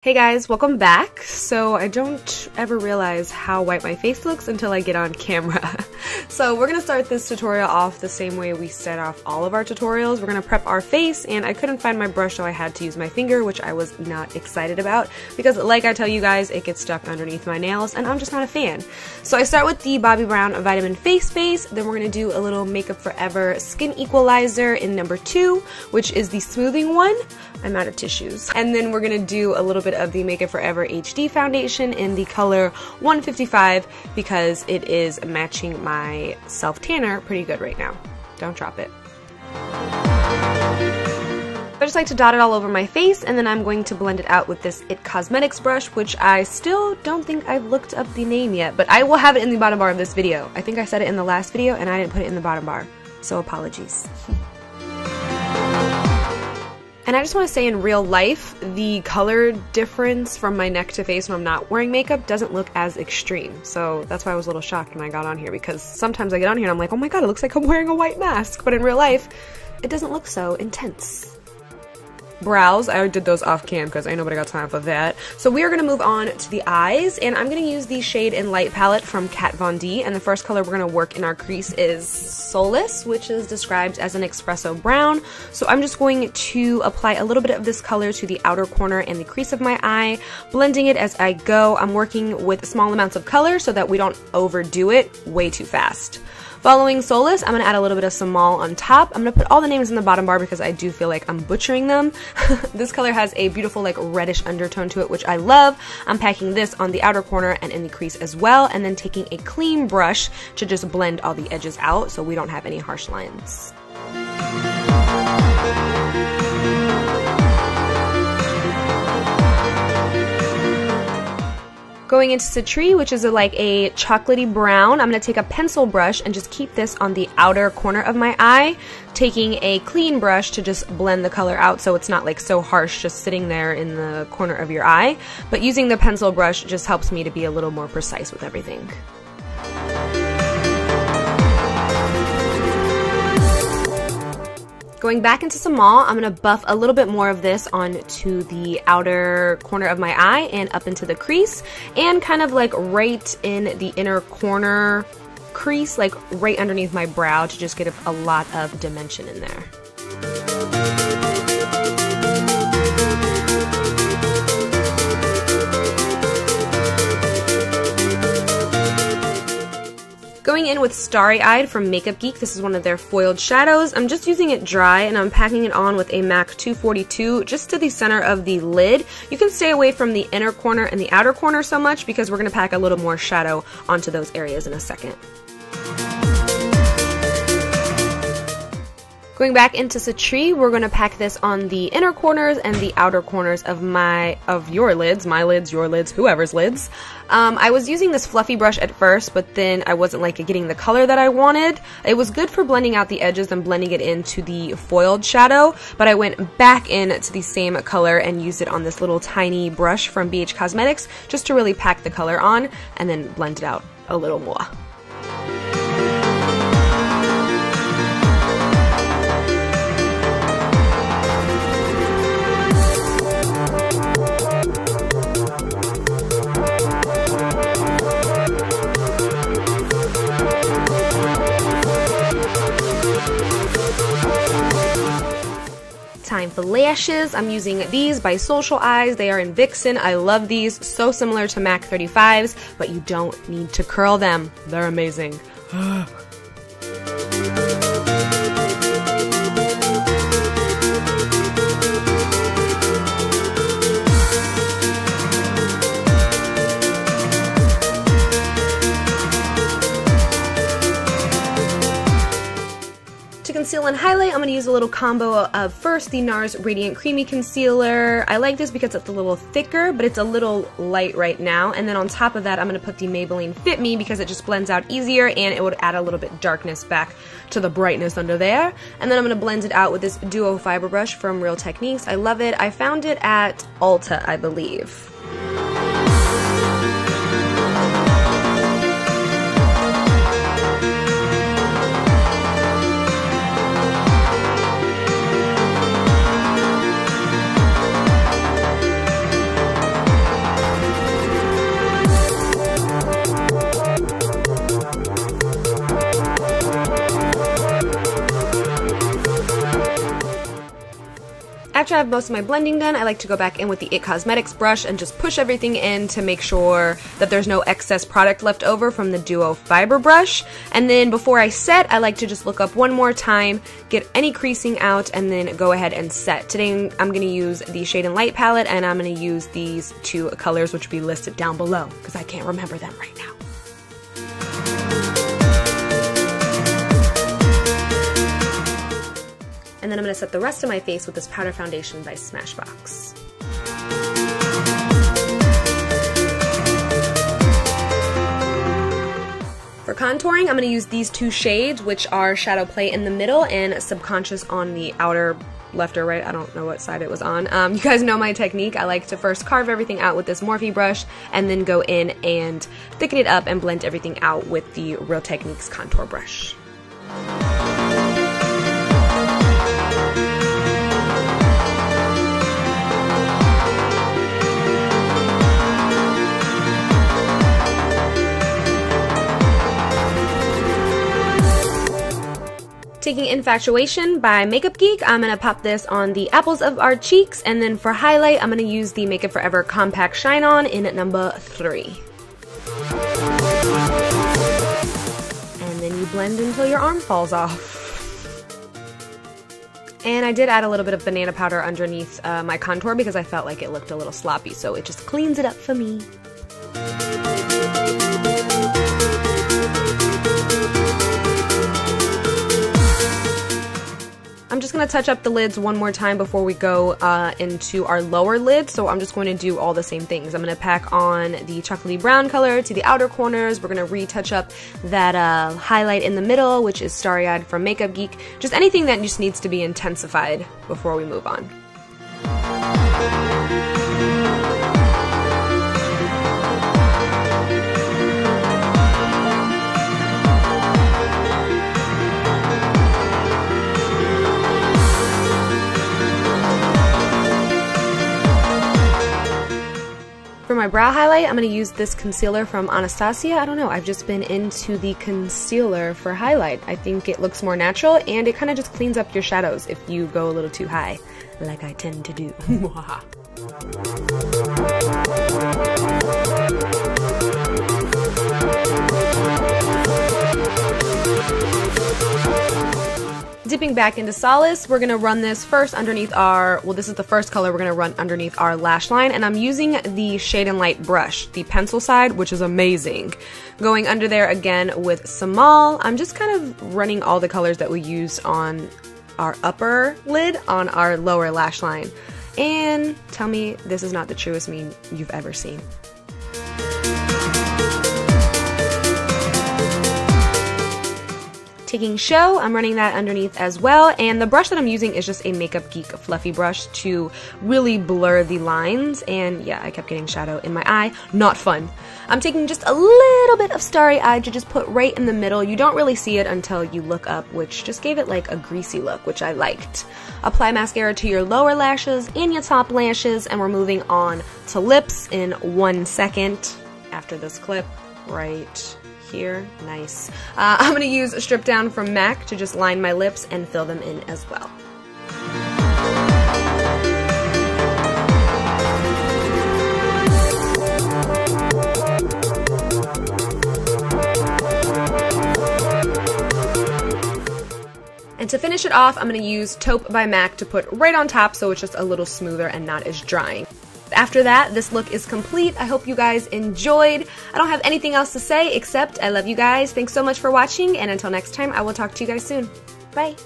Hey guys, welcome back. So I don't ever realize how white my face looks until I get on camera. So we're gonna start this tutorial off the same way we start off all of our tutorials. We're gonna prep our face, and I couldn't find my brush, so I had to use my finger, which I was not excited about because, like I tell you guys, it gets stuck underneath my nails and I'm just not a fan. So I start with the Bobbi Brown Vitamin Face Base, then we're gonna do a little Makeup Forever Skin Equalizer in number 2, which is the smoothing one. I'm out of tissues. And then we're gonna do a little bit of the Makeup Forever HD foundation in the color 155 because it is matching my self tanner pretty good right now. Don't drop it. I just like to dot it all over my face, and then I'm going to blend it out with this ItCosmetics brush, which I still don't think I've looked up the name yet, but I will have it in the bottom bar of this video. I think I said it in the last video and I didn't put it in the bottom bar, so apologies. And I just want to say, in real life, the color difference from my neck to face when I'm not wearing makeup doesn't look as extreme. So that's why I was a little shocked when I got on here, because sometimes I get on here and I'm like, oh my god, it looks like I'm wearing a white mask. But in real life, it doesn't look so intense. Brows, I did those off cam because I nobody got time for that. So we are going to move on to the eyes, and I'm going to use the Shade and Light palette from Kat Von D, and the first color we're going to work in our crease is Solas, which is described as an espresso brown. So I'm just going to apply a little bit of this color to the outer corner and the crease of my eye, blending it as I go. I'm working with small amounts of color so that we don't overdo it way too fast. Following Solas, I'm going to add a little bit of Samel on top. I'm going to put all the names in the bottom bar because I do feel like I'm butchering them. This color has a beautiful like reddish undertone to it, which I love. I'm packing this on the outer corner and in the crease as well, and then taking a clean brush to just blend all the edges out so we don't have any harsh lines. Going into Sytry, which is like a chocolatey brown, I'm going to take a pencil brush and just keep this on the outer corner of my eye, taking a clean brush to just blend the color out so it's not like so harsh just sitting there in the corner of your eye. But using the pencil brush just helps me to be a little more precise with everything. Going back into Samel, I'm going to buff a little bit more of this onto the outer corner of my eye and up into the crease, and kind of like right in the inner corner crease, like right underneath my brow, to just get a lot of dimension in there. Going in with Starry Eyed from Makeup Geek, this is one of their foiled shadows. I'm just using it dry, and I'm packing it on with a MAC 242 just to the center of the lid. You can stay away from the inner corner and the outer corner so much because we're going to pack a little more shadow onto those areas in a second. Going back into Sytry, we're going to pack this on the inner corners and the outer corners of your lids, my lids, your lids, whoever's lids. I was using this fluffy brush at first, but then I wasn't like getting the color that I wanted. It was good for blending out the edges and blending it into the foiled shadow, but I went back into the same color and used it on this little tiny brush from ItCosmetics just to really pack the color on and then blend it out a little more. Time for lashes. I'm using these by Social Eyes. They are in Vixen. I love these. So similar to MAC 35s, but you don't need to curl them. They're amazing. To conceal and highlight, I'm going to use a little combo of first the Nars Radiant Creamy Concealer. I like this because it's a little thicker, but it's a little light right now. And then on top of that, I'm going to put the Maybelline FitME because it just blends out easier and it would add a little bit darkness back to the brightness under there. And then I'm going to blend it out with this Duo Fiber Brush from Real Techniques. I love it. I found it at Ulta, I believe. after I have most of my blending done, I like to go back in with the ItCosmetics brush and just push everything in to make sure that there's no excess product left over from the Duo Fiber brush. And then before I set, I like to just look up one more time, get any creasing out, and then go ahead and set. Today I'm going to use the Shade and Light palette, and I'm going to use these two colors, which will be listed down below because I can't remember them right now. And then I'm going to set the rest of my face with this powder foundation by Smashbox. For contouring, I'm going to use these two shades, which are Shadowplay in the middle and Subconscious on the outer left or right. I don't know what side it was on. You guys know my technique. I like to first carve everything out with this Morphe brush and then go in and thicken it up and blend everything out with the Real Techniques contour brush. Taking Infatuation by Makeup Geek, I'm going to pop this on the apples of our cheeks, and then for highlight, I'm going to use the Makeup Forever Compact Shine On in number 3. And then you blend until your arm falls off. And I did add a little bit of banana powder underneath my contour because I felt like it looked a little sloppy, so it just cleans it up for me. I'm just going to touch up the lids one more time before we go into our lower lid, so I'm just going to do all the same things. I'm going to pack on the chocolatey brown color to the outer corners. We're going to retouch up that highlight in the middle, which is Starry Eyed from Makeup Geek. Just anything that just needs to be intensified before we move on. For my brow highlight, I'm going to use this concealer from Anastasia. I don't know, I've just been into the concealer for highlight. I think it looks more natural and it kind of just cleans up your shadows if you go a little too high, like I tend to do. Dipping back into Solas, we're going to run this first underneath our, well, this is the first color we're going to run underneath our lash line, and I'm using the Shade and Light brush, the pencil side, which is amazing. Going under there again with Samel, I'm just kind of running all the colors that we used on our upper lid on our lower lash line. And tell me this is not the truest me you've ever seen. Taking Show, I'm running that underneath as well, and the brush that I'm using is just a Makeup Geek fluffy brush to really blur the lines, and yeah, I kept getting shadow in my eye. Not fun. I'm taking just a little bit of Starry Eye to just put right in the middle. You don't really see it until you look up, which just gave it like a greasy look, which I liked. Apply mascara to your lower lashes and your top lashes, and we're moving on to lips in 1 second after this clip right here. Nice. I'm going to use a Strip Down from MAC to just line my lips and fill them in as well. And to finish it off, I'm going to use Taupe by MAC to put right on top so it's just a little smoother and not as drying. After that, this look is complete. I hope you guys enjoyed. I don't have anything else to say except I love you guys. Thanks so much for watching, and until next time, I will talk to you guys soon. Bye!